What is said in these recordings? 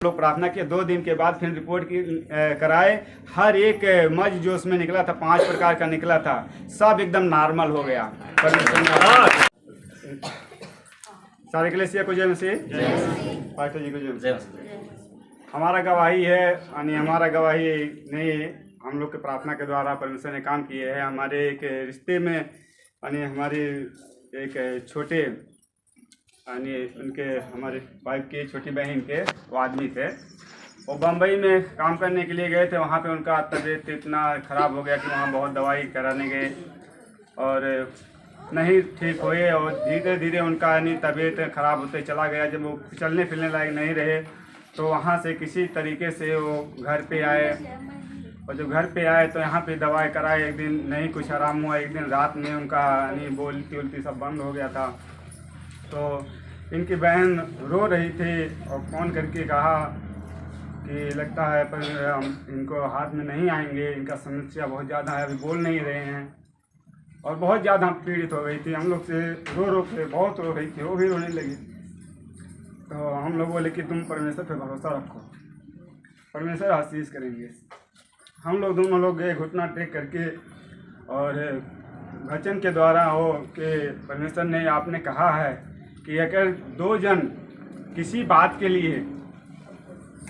लोग प्रार्थना किए। 2 दिन के बाद फिर रिपोर्ट की कराए। हर एक मज जो उसमें निकला था 5 प्रकार का निकला था, सब एकदम नॉर्मल हो गया। सारे कलेसिया को जय मसीह, पास्टर जी को जय मसीह। हमारा गवाही है यानी हमारा गवाही नहीं है, हम लोग के प्रार्थना के द्वारा परमेश्वर ने काम किए हैं। हमारे एक रिश्ते में यानी हमारे एक छोटे यानी उनके हमारे वाइफ की छोटी बहन के वो आदमी थे, वो बम्बई में काम करने के लिए गए थे। वहाँ पे उनका तबीयत इतना ख़राब हो गया कि वहाँ बहुत दवाई कराने गए और नहीं ठीक हुए, और धीरे धीरे उनका यानी तबीयत ख़राब होते चला गया। जब वो चलने फिरने लायक नहीं रहे तो वहाँ से किसी तरीके से वो घर पे आए, और जब घर पे आए तो यहाँ पे दवाई कराए। एक दिन नहीं कुछ आराम हुआ, एक दिन रात में उनका यानी बोलती उल्टी सब बंद हो गया था। तो इनकी बहन रो रही थी और फ़ोन करके कहा कि लगता है पर हम इनको हाथ में नहीं आएंगे, इनका समस्या बहुत ज़्यादा है, अभी बोल नहीं रहे हैं। और बहुत ज़्यादा पीड़ित हो गई थी, हम लोग से रो के बहुत रो रही थी, वो भी रोने लगी। तो हम लोग बोले कि तुम परमेश्वर पे भरोसा रखो, परमेश्वर आशीष करेंगे। हम लोग दोनों लोग गए घुटना टेक करके, और वचन के द्वारा हो कि परमेश्वर ने आपने कहा है कि अगर 2 जन किसी बात के लिए,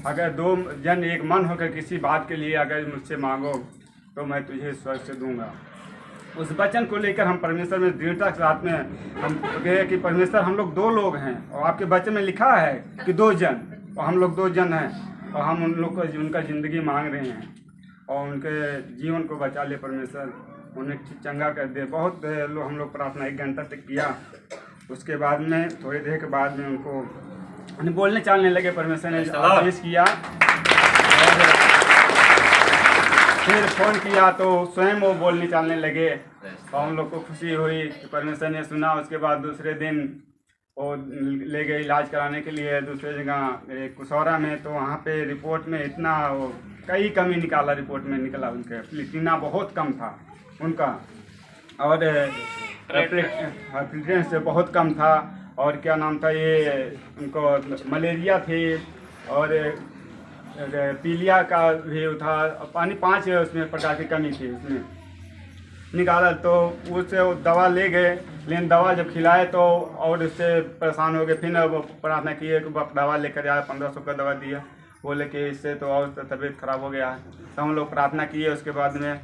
अगर 2 जन एक मन होकर किसी बात के लिए अगर मुझसे मांगो तो मैं तुझे स्वर्ग से दूंगा। उस वचन को लेकर हम परमेश्वर में दृढ़ता के साथ में हम कहे कि परमेश्वर हम लोग 2 लोग हैं, और आपके वचन में लिखा है कि 2 जन, और हम लोग 2 जन हैं, और हम उन लोग को उनका ज़िंदगी मांग रहे हैं, और उनके जीवन को बचा ले परमेश्वर, उन्हें चंगा कर दे। बहुत लोग हम लोग प्रार्थना 1 घंटा तक किया। उसके बाद में थोड़ी देर के बाद में उनको बोलने चालने लगे, परमेश्वर ने आशीष किया। और फिर फ़ोन किया तो स्वयं वो बोलने चालने लगे, और हम लोग को खुशी हुई कि परमेश्वर ने सुना। उसके बाद दूसरे दिन वो ले गए इलाज कराने के लिए दूसरे जगह कुशौरा में। तो वहाँ पे रिपोर्ट में इतना वो कई कमी निकाला, रिपोर्ट में निकला उनके प्लेटिना बहुत कम था उनका, और फिटनेस बहुत कम था, और क्या नाम था ये उनको मलेरिया थी, और पीलिया का भी था, पानी 5 उसमें प्रकार की कमी थी उसमें निकाला। तो उससे वो दवा ले गए, लेकिन दवा जब खिलाए तो और उससे परेशान हो गए। फिर वो प्रार्थना किए कि दवा लेकर आए, 1500 का दवा दिया, बोले कि इससे तो और तबीयत खराब हो गया है। तो हम लोग प्रार्थना किए। उसके बाद में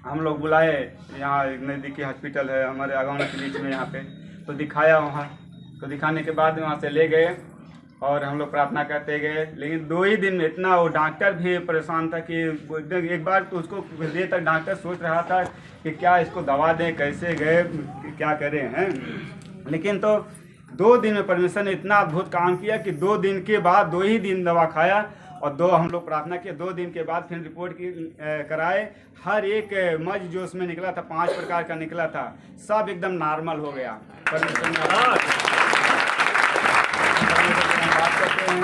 हम लोग बुलाए, यहाँ नज़दीकी हॉस्पिटल है हमारे आगौना के बीच में, यहाँ पे तो दिखाया वहाँ। तो दिखाने के बाद वहाँ से ले गए और हम लोग प्रार्थना करते गए। लेकिन 2 ही दिन में इतना वो डॉक्टर भी परेशान था कि एक बार तो उसको देर तक डॉक्टर सोच रहा था कि क्या इसको दवा दें, कैसे गए, क्या करें हैं। लेकिन तो 2 दिन में परमेश्वर ने इतना अद्भुत काम किया कि 2 दिन के बाद 2 ही दिन दवा खाया, और 2 हम लोग प्रार्थना किए। 2 दिन के बाद फिर रिपोर्ट की कराए। हर एक मज जो उसमें निकला था 5 प्रकार का निकला था, सब एकदम नॉर्मल हो गया। परमेश्वर ने बात करते हैं।